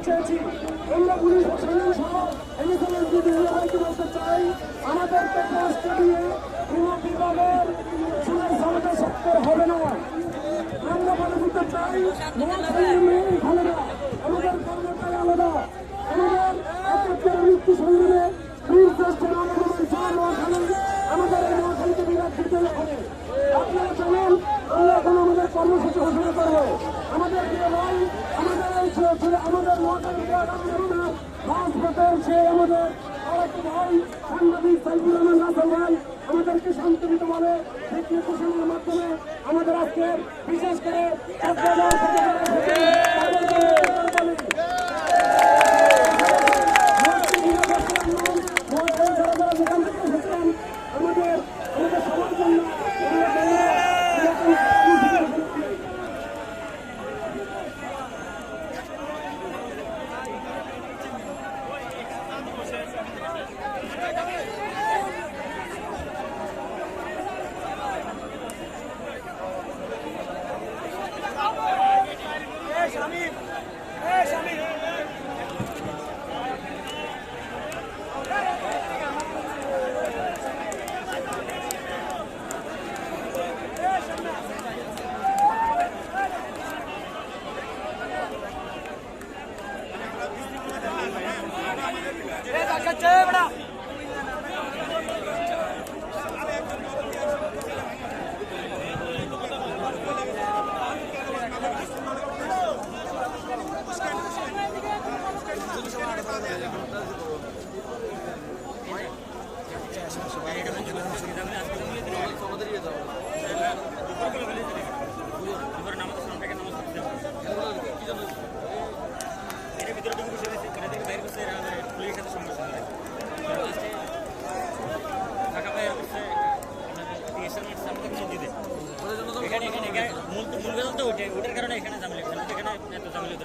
চেয়েছি। আমরা পুলিশ প্রশাসন সহ এলাকার ভাইকে বলতে চাই, আমাদেরকে কষ্ট দিয়ে বিভাগের চুলের সামনে সত্তর হবে না। আমরা বলে দিতে চাই, মেয়ে ভালো না, আমাদের কর্মটাই আলাদা। আমাদের একাত্তর মৃত্যু সংগ্রামে বীর শ্রেষ্ঠ আমাদের এই নোয়াখালীকে বিরাট দিতে হবে। আপনারা জানেন, আমরা এখন আমাদের কর্মসূচি ঘোষণা করবো। আমাদের প্রিয় ভাই, আমাদের এই আমাদের নোয়াখালী রাজপথের সে আমাদের আরেকটি ভাই সাংবাদিক সাইফুর রহমান রাসেল ভাই আমাদেরকে শান্তিমিত ভাবে ভিত্তিক ঘোষণার মাধ্যমে আমাদের আজকে বিশেষ করে ওটার কারণে এখানে ঝামেলা এখানে এত ঝামেলা যে